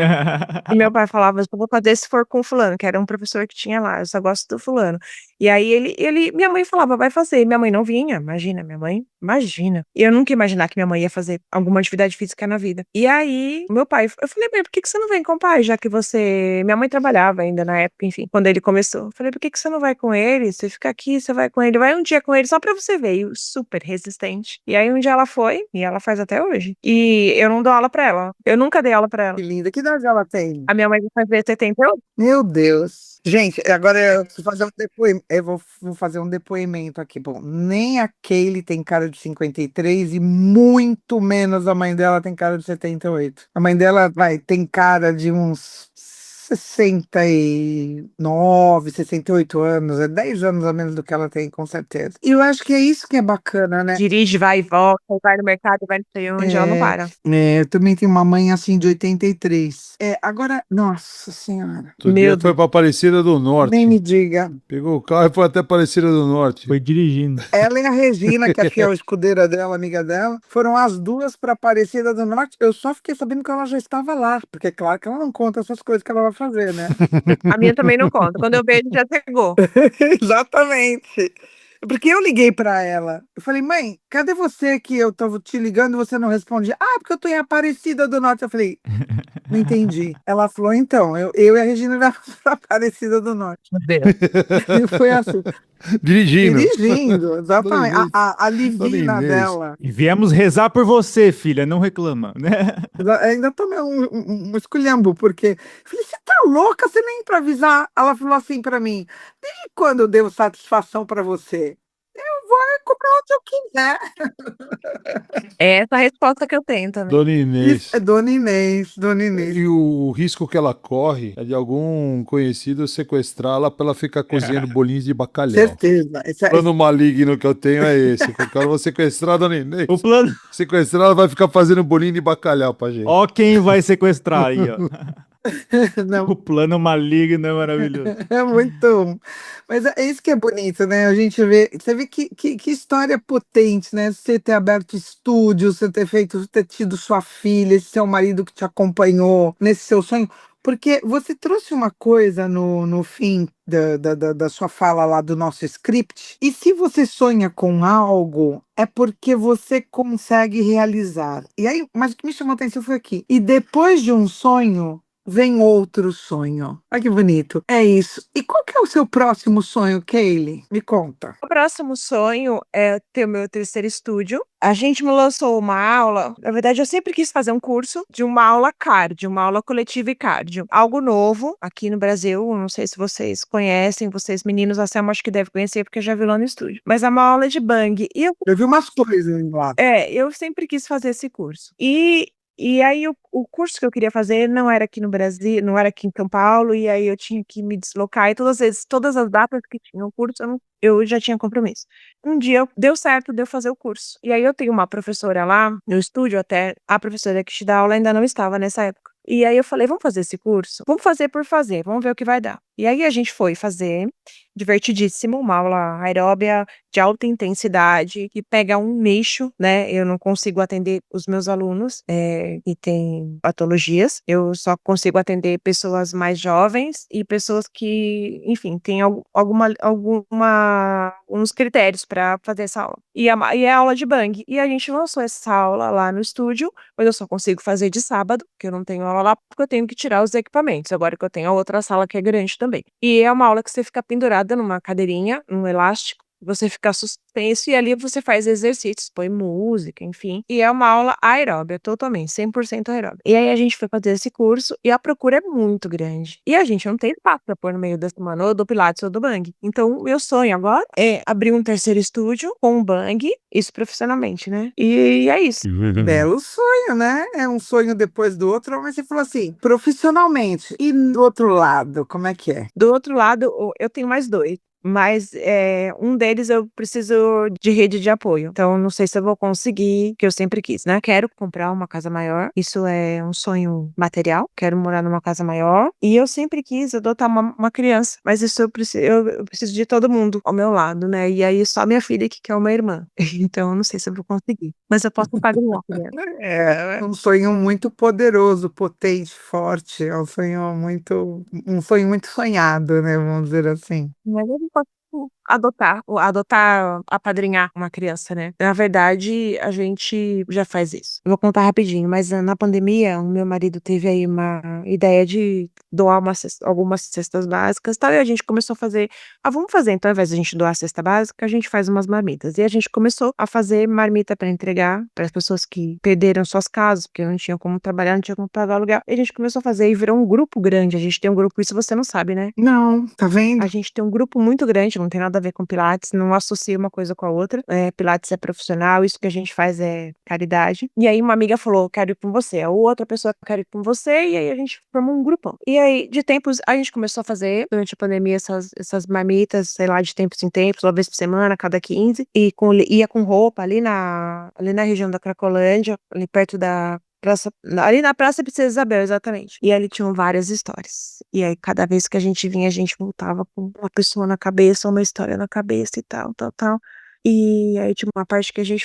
E meu pai falava, eu só vou fazer se for com fulano, que era um professor que tinha lá, eu só gosto do fulano. E aí minha mãe falava, vai fazer. E minha mãe não vinha, imagina, minha mãe, imagina. E eu nunca ia imaginar que minha mãe ia fazer alguma atividade física na vida. E aí, meu pai, eu falei, mãe, por que você não vem com o pai, já que minha mãe trabalhava ainda na época, enfim, quando ele começou. Eu falei, por que você não vai com ele? Você fica aqui, você vai com ele, vai um dia com ele só pra você ver. E super resistente. E aí um dia ela foi, e ela faz até hoje. E eu não dou aula pra ela. Eu nunca dei aula pra ela. Que linda, que idade ela tem? A minha mãe vai fazer 78. Meu Deus. Gente, agora eu vou fazer vou fazer um depoimento aqui. Bom, nem a Kaylee tem cara de 53 e muito menos a mãe dela tem cara de 78. A mãe dela tem cara de uns 69, 68 anos, é 10 anos a menos do que ela tem, com certeza. E eu acho que é isso que é bacana, né? Dirige, vai e volta, vai no mercado, vai não sei onde, ela não para. Eu também tenho uma mãe assim de 83. Agora, nossa senhora. Outro dia foi pra Aparecida do Norte. Nem me diga. Pegou o carro e foi até Aparecida do Norte. Foi dirigindo. Ela e a Regina, que é a fiel escudeira dela, amiga dela, foram as duas para Aparecida do Norte. Eu só fiquei sabendo que ela já estava lá, porque é claro que ela não conta essas coisas que ela vai fazer, né? A minha também não conta. Quando eu vejo, já chegou. Exatamente. Porque eu liguei para ela. Eu falei, mãe, cadê você que eu tava te ligando e você não responde? Ah, porque eu tô em Aparecida do Norte. Eu falei, não entendi. Ela falou, então, eu e a Regina vamos para Aparecida do Norte. Meu Deus. E foi assim. Dirigindo, exatamente. A Livina Inês. dela. E viemos rezar por você, filha, não reclama, né? Ainda tomei um esculhambo, porque eu falei, você tá louca? Você nem pra avisar. Ela falou assim pra mim, desde quando eu devo satisfação pra você? Eu vou comprar onde eu quiser. É essa a resposta que eu tenho também. Dona Inês. Isso é Dona Inês, Dona Inês. E o risco que ela corre é de algum conhecido sequestrá-la pra ela ficar cozinhando bolinhos de bacalhau. Certeza. O plano maligno que eu tenho é esse. Que eu quero sequestrar a Dona Inês. O plano. Sequestrar, ela vai ficar fazendo bolinho de bacalhau pra gente. Ó quem vai sequestrar aí, ó. Não, O plano maligno é maravilhoso. é muito. Mas é isso que é bonito, né? A gente vê. Você vê que história potente, né? Você ter aberto estúdio, você ter tido sua filha, esse seu marido que te acompanhou nesse seu sonho. Porque você trouxe uma coisa no fim da sua fala lá do nosso script, e se você sonha com algo, é porque você consegue realizar. E aí, mas o que me chamou a atenção foi aqui. E depois de um sonho, vem outro sonho. Olha que bonito. É isso. E qual que é o seu próximo sonho, Kaylee? Me conta. O próximo sonho é ter o meu terceiro estúdio. A gente me lançou uma aula. Na verdade, eu sempre quis fazer um curso de uma aula cardio, uma aula coletiva e cardio. Algo novo aqui no Brasil. Não sei se vocês conhecem, vocês meninos, a Selma acho que deve conhecer, porque já viu lá no estúdio. Mas é uma aula de bang. E Eu vi umas coisas lá. eu sempre quis fazer esse curso. E aí o curso que eu queria fazer não era aqui no Brasil, não era aqui em São Paulo, e aí eu tinha que me deslocar, e todas as datas que tinha o curso, eu já tinha compromisso. Um dia deu certo de eu fazer o curso. E aí eu tenho uma professora lá, no estúdio até, a professora que te dá aula ainda não estava nessa época. E aí eu falei, vamos fazer esse curso? Vamos fazer por fazer, vamos ver o que vai dar. E aí a gente foi fazer, divertidíssimo, uma aula aeróbia de alta intensidade, que pega um nicho, né? Eu não consigo atender os meus alunos que têm patologias, eu só consigo atender pessoas mais jovens e pessoas que, enfim, têm alguns critérios para fazer essa aula. E é aula de bang. E a gente lançou essa aula lá no estúdio, mas eu só consigo fazer de sábado, porque eu não tenho aula lá, porque eu tenho que tirar os equipamentos, agora que eu tenho a outra sala que é grande também. E é uma aula que você fica pendurada numa cadeirinha, num elástico, você fica suspenso e ali você faz exercícios, põe música, enfim. E é uma aula aeróbia, totalmente, 100% aeróbia. E aí a gente foi fazer esse curso e a procura é muito grande. E a gente não tem espaço pra pôr no meio da semana, ou do Pilates ou do Bang. Então, meu sonho agora é abrir um terceiro estúdio com o Bang, isso profissionalmente, né? E é isso. Belo sonho, né? É um sonho depois do outro, mas você falou assim, profissionalmente. E do outro lado, como é que é? Do outro lado, eu tenho mais 2. Mas um deles eu preciso de rede de apoio. Então, não sei se eu vou conseguir, que eu sempre quis, né? Quero comprar uma casa maior. Isso é um sonho material. Quero morar numa casa maior. E eu sempre quis adotar uma criança. Mas isso eu preciso de todo mundo ao meu lado, né? E aí só minha filha que quer uma irmã. Então, eu não sei se eu vou conseguir. Mas eu posso padrinhar a criança. É um sonho muito poderoso, potente, forte. É um sonho muito sonhado, né? Vamos dizer assim. Mas eu não posso apadrinhar uma criança, né? Na verdade, a gente já faz isso. Eu vou contar rapidinho, mas na pandemia, o meu marido teve aí uma ideia de doar algumas cestas básicas, tal, e a gente começou a fazer, vamos fazer, então, ao invés de a gente doar a cesta básica, a gente faz umas marmitas. E a gente começou a fazer marmita para entregar para as pessoas que perderam suas casas, porque não tinham como trabalhar, não tinham como pagar aluguel. E a gente começou a fazer e virou um grupo grande. A gente tem um grupo, isso você não sabe, né? Não, tá vendo? A gente tem um grupo muito grande, não tem nada a ver com Pilates, não associa uma coisa com a outra. Pilates é profissional, isso que a gente faz é caridade. E aí uma amiga falou, quero ir com você. A outra pessoa, quero ir com você. E aí a gente formou um grupão. E aí, de tempos, a gente começou a fazer, durante a pandemia, essas marmitas, sei lá, de tempos em tempos, uma vez por semana, cada 15. E ia com roupa ali na região da Cracolândia, ali perto da ali na Praça Princesa Isabel, exatamente. E ali tinham várias histórias. E aí, cada vez que a gente vinha, a gente voltava com uma pessoa na cabeça, uma história na cabeça e tal, tal, tal. E aí tinha uma parte que a gente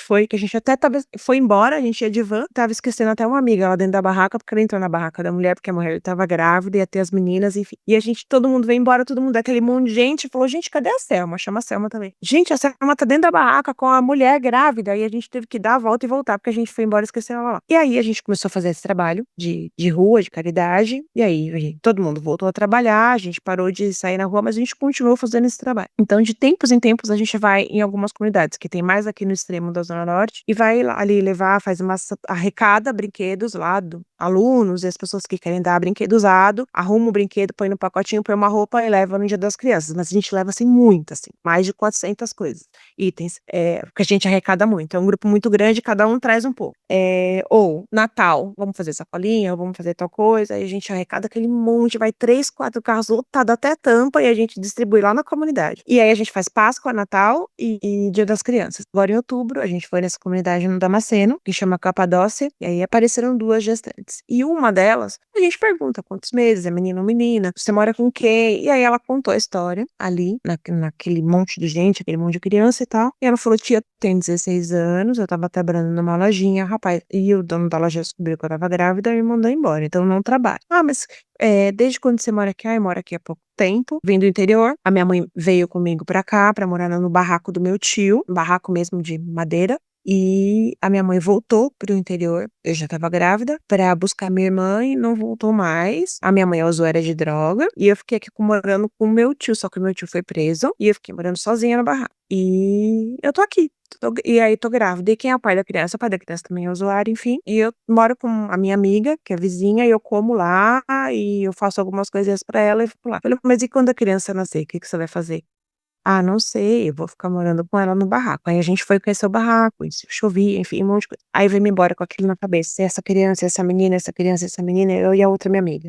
até foi embora, a gente ia de van, tava esquecendo até uma amiga lá dentro da barraca, porque ela entrou na barraca da mulher, porque a mulher tava grávida, ia ter as meninas, enfim. E todo mundo veio embora, todo mundo, aquele monte de gente, falou, gente, cadê a Selma? Chama a Selma também. Gente, a Selma tá dentro da barraca com a mulher grávida, e a gente teve que dar a volta e voltar, porque a gente foi embora e esqueceu ela lá. E aí a gente começou a fazer esse trabalho de rua, de caridade, e aí todo mundo voltou a trabalhar, a gente parou de sair na rua, mas a gente continuou fazendo esse trabalho. Então, de tempos em tempos, a gente vai em algumas comunidades, que tem mais aqui no extremo da Zona Norte, e vai ali levar, arrecada brinquedos lá do alunos e as pessoas que querem dar brinquedo usado, arruma o brinquedo, põe no pacotinho, põe uma roupa e leva no Dia das Crianças. Mas a gente leva, assim, muitas, assim, mais de 400 coisas, itens, porque a gente arrecada muito. É um grupo muito grande, cada um traz um pouco. Ou, Natal, vamos fazer sacolinha, ou vamos fazer tal coisa, aí a gente arrecada aquele monte, vai 3, 4 carros lotados até tampa e a gente distribui lá na comunidade. E aí a gente faz Páscoa, Natal e Dia das Crianças. Agora em outubro, a gente foi nessa comunidade no Damasceno, que chama Capadócia, e aí apareceram 2 gestantes. E uma delas, a gente pergunta quantos meses, é menino ou menina, você mora com quem? E aí ela contou a história ali, naquele monte de gente, aquele monte de criança e tal. E ela falou, tia, tem 16 anos, eu tava trabalhando numa lojinha, rapaz, e o dono da loja descobriu que eu tava grávida e me mandou embora, então eu não trabalho. Mas desde quando você mora aqui? Eu moro aqui há pouco tempo, vim do interior. A minha mãe veio comigo pra cá, pra morar no barraco do meu tio, barraco mesmo de madeira. E a minha mãe voltou pro interior, eu já tava grávida, pra buscar minha irmã e não voltou mais. A minha mãe é usuária de droga e eu fiquei aqui morando com o meu tio, só que o meu tio foi preso e eu fiquei morando sozinha no barraco. E eu tô aqui. E aí tô grávida. E quem é o pai da criança? O pai da criança também é usuário, enfim. E eu moro com a minha amiga, que é vizinha, e eu como lá, e eu faço algumas coisinhas pra ela e fico lá. Falei, mas e quando a criança nascer, o que você vai fazer? Não sei, eu vou ficar morando com ela no barraco. Aí a gente foi conhecer o barraco, isso chovia, enfim, um monte de coisa. Aí veio-me embora com aquilo na cabeça, essa criança, essa menina, essa criança, essa menina, eu e a outra minha amiga.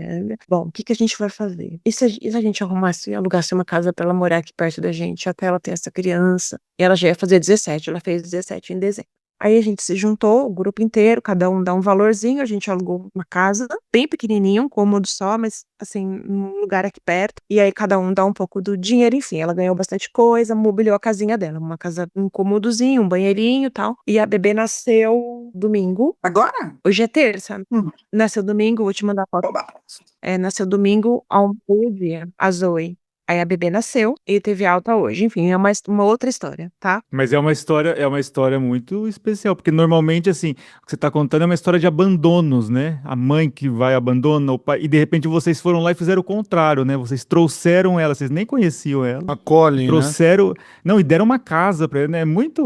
Bom, o que a gente vai fazer? E se a gente arrumasse, alugasse uma casa pra ela morar aqui perto da gente, até ela ter essa criança? E ela já ia fazer 17, ela fez 17 em dezembro. Aí a gente se juntou, o grupo inteiro, cada um dá um valorzinho, a gente alugou uma casa bem pequenininha, um cômodo só, mas assim, num lugar aqui perto. E aí cada um dá um pouco do dinheiro, enfim. Ela ganhou bastante coisa, mobiliou a casinha dela, uma casa, um cômodozinho, um banheirinho e tal. E a bebê nasceu domingo. Agora? Hoje é terça. Hum. Nasceu domingo, vou te mandar a foto. Oba. Nasceu domingo ao meio-dia, a Zoe. Aí a bebê nasceu e teve alta hoje. Enfim, é uma outra história, tá? Mas é uma história muito especial, porque normalmente, assim, o que você tá contando é uma história de abandonos, né? A mãe que vai abandona o pai, e de repente vocês foram lá e fizeram o contrário, né? Vocês trouxeram ela, vocês nem conheciam ela. Acolhem, né? Trouxeram, não, e deram uma casa pra ela, né? É muito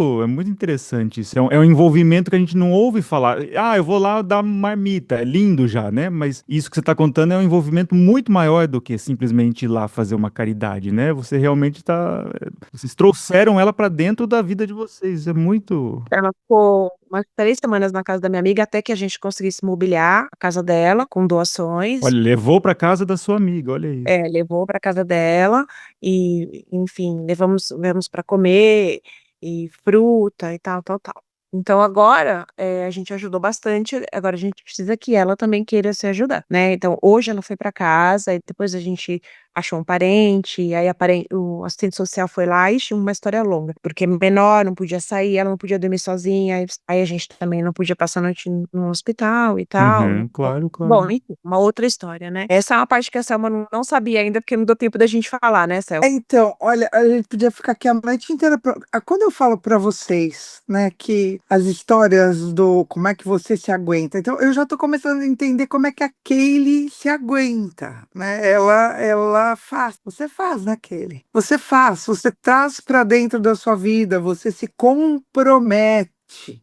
interessante isso. É um envolvimento que a gente não ouve falar. Ah, eu vou lá dar marmita, é lindo já, né? Mas isso que você tá contando é um envolvimento muito maior do que simplesmente ir lá fazer uma caridade, né? Você realmente tá. Vocês trouxeram ela pra dentro da vida de vocês. É muito. Ela ficou umas 3 semanas na casa da minha amiga até que a gente conseguisse mobiliar a casa dela com doações. Olha, levou pra casa da sua amiga, olha isso. Levou pra casa dela e, enfim, levamos para comer e fruta e tal, tal, tal. Então agora, a gente ajudou bastante, agora a gente precisa que ela também queira se ajudar, né. Então hoje ela foi pra casa e depois a gente achou um parente, aí o assistente social foi lá, ixi, uma história longa, porque menor, não podia sair, ela não podia dormir sozinha, aí a gente também não podia passar a noite no hospital e tal. Uhum, claro, Bom, claro. enfim, uma outra história, né. Essa é uma parte que a Selma não sabia ainda, porque não deu tempo da gente falar, né, Selma? Então, olha, a gente podia ficar aqui a noite inteira. Quando eu falo para vocês, né, que as histórias do como é que você se aguenta, então eu já tô começando a entender como é que a Kaylee se aguenta, né? Ela faz, você faz, né, Kaylee? Você faz, você traz para dentro da sua vida, você se compromete.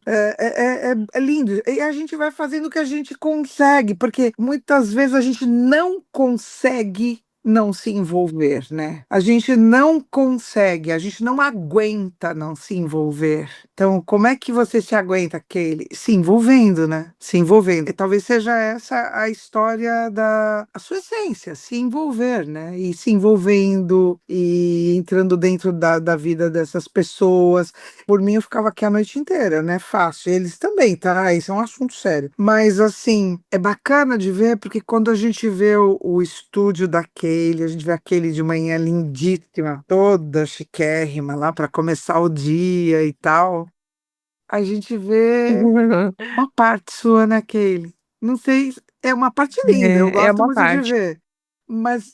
É lindo. E a gente vai fazendo o que a gente consegue, porque muitas vezes a gente não consegue não se envolver, né? A gente não consegue, a gente não aguenta não se envolver. Então, como é que você se aguenta, Kelly? Se envolvendo, né? Se envolvendo. E talvez seja essa a história a sua essência, se envolver, né? E se envolvendo e entrando dentro da vida dessas pessoas. Por mim, eu ficava aqui a noite inteira, né? Fácil. Eles também, tá? Isso é um assunto sério. Mas, assim, é bacana de ver, porque quando a gente vê o estúdio da Kaylee, a gente vê a Kaylee de manhã lindíssima, toda chiquérrima lá para começar o dia e tal. A gente vê uma parte sua, né, Kaylee? Não sei, é uma parte linda, eu É gosto uma muito de parte. ver. Mas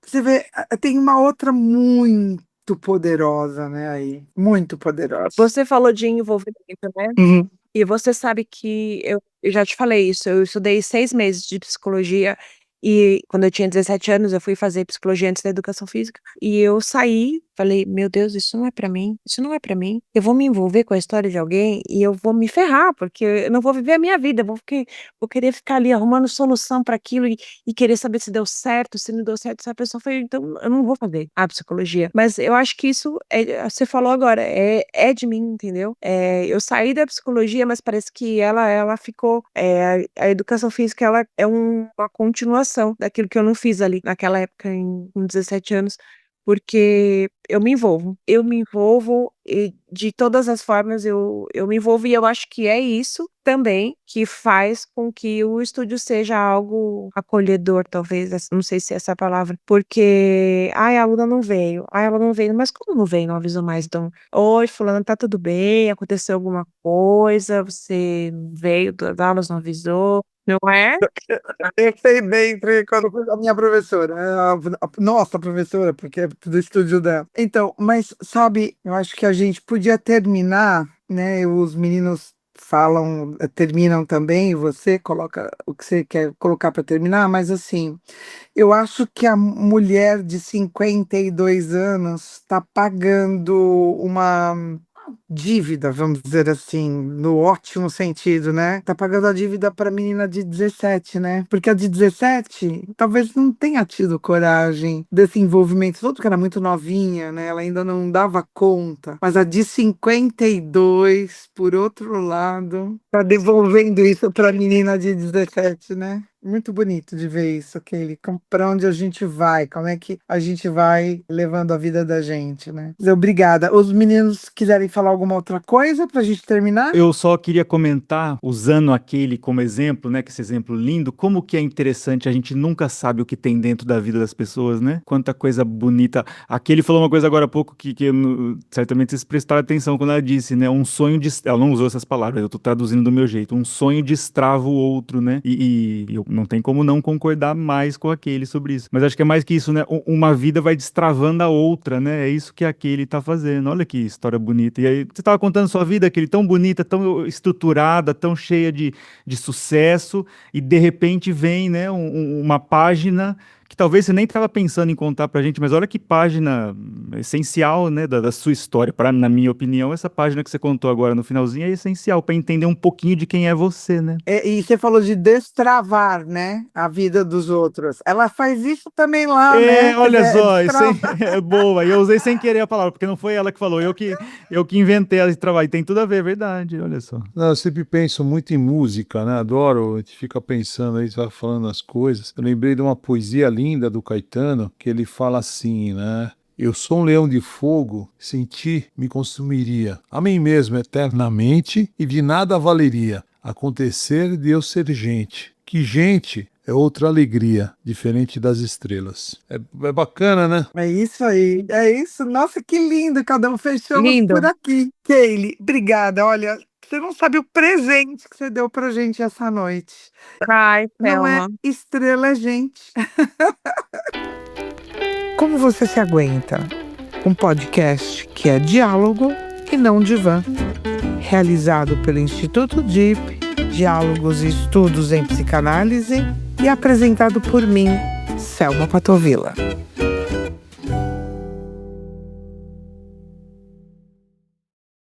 você vê, tem uma outra muito poderosa, né, aí. Muito poderosa. Você falou de envolvimento, né? Uhum. E você sabe que eu já te falei isso, eu estudei 6 meses de psicologia e quando eu tinha 17 anos eu fui fazer psicologia antes da educação física e eu saí, falei: "Meu Deus, isso não é pra mim, isso não é pra mim. Eu vou me envolver com a história de alguém e eu vou me ferrar, porque eu não vou viver a minha vida, vou querer ficar ali arrumando solução pra aquilo e querer saber se deu certo, se não deu certo, se a pessoa foi então eu não vou fazer a psicologia". Mas eu acho que isso você falou agora, é de mim, entendeu? Eu saí da psicologia, mas parece que ela ficou, a educação física ela é uma continuação daquilo que eu não fiz ali naquela época com 17 anos, porque eu me envolvo e de todas as formas eu me envolvo e eu acho que é isso também que faz com que o estúdio seja algo acolhedor, talvez, não sei se é essa a palavra, porque: "Ai, a aluna não veio. Ai, ela não veio", mas como não veio, não avisou mais? Então: "Oi, fulana, tá tudo bem? Aconteceu alguma coisa? Você não veio das aulas, não avisou", não é? Eu sei bem, quando foi a minha professora, a nossa professora, porque é do estúdio dela. Então, mas sabe, eu acho que a gente podia terminar, né? Os meninos falam, terminam também, e você coloca o que você quer colocar para terminar, mas assim, eu acho que a mulher de 52 anos está pagando uma dívida, vamos dizer assim, no ótimo sentido, né? Tá pagando a dívida para a menina de 17, né? Porque a de 17 talvez não tenha tido coragem desse envolvimento todo, que era muito novinha, né? Ela ainda não dava conta. Mas a de 52, por outro lado, tá devolvendo isso para a menina de 17, né? Muito bonito de ver isso, Kelly. Para onde a gente vai, como é que a gente vai levando a vida da gente, né? Mas obrigada. Os meninos quiserem falar alguma outra coisa pra gente terminar? Eu só queria comentar, usando aquele como exemplo, né, que esse exemplo lindo, como que é interessante, a gente nunca sabe o que tem dentro da vida das pessoas, né? Quanta coisa bonita. Aquele falou uma coisa agora há pouco que certamente vocês prestaram atenção quando ela disse, né? Um sonho de... Ela não usou essas palavras, eu tô traduzindo do meu jeito. Um sonho destrava o outro, né? E eu não tem como não concordar mais com aquele sobre isso. Mas acho que é mais que isso, né? Uma vida vai destravando a outra, né? É isso que aquele tá fazendo. Olha que história bonita. E aí, você tava contando sua vida, aquele tão bonita, tão estruturada, tão cheia de sucesso, e de repente vem, né, uma página que talvez você nem estava pensando em contar pra gente, mas olha que página essencial, né, da sua história. Na minha opinião, essa página que você contou agora no finalzinho é essencial para entender um pouquinho de quem é você, né? E você falou de destravar, né, a vida dos outros. Ela faz isso também lá, né? Quer Olha dizer, só, isso destravar. é boa. E eu usei sem querer a palavra, porque não foi ela que falou, eu que inventei esse trabalho. Tem tudo a ver, é verdade, olha só. Não, eu sempre penso muito em música, né? Adoro, a gente fica pensando aí, você vai falando as coisas. Eu lembrei de uma poesia linda do Caetano, que ele fala assim, né? Eu sou um leão de fogo, sem ti me consumiria. A mim mesmo eternamente e de nada valeria acontecer de eu ser gente. Que gente é outra alegria, diferente das estrelas. É bacana, né? É isso aí, é isso. Nossa, que lindo, cada um fechamos Lindo. por aqui. Kelly, obrigada. Olha, você não sabe o presente que você deu pra gente essa noite. Ai, Não é Thelma. estrela, é gente. Como você se aguenta? Um podcast que é diálogo e não divã. Realizado pelo Instituto DIP, Diálogos e Estudos em Psicanálise, e apresentado por mim, Selma Patovilla.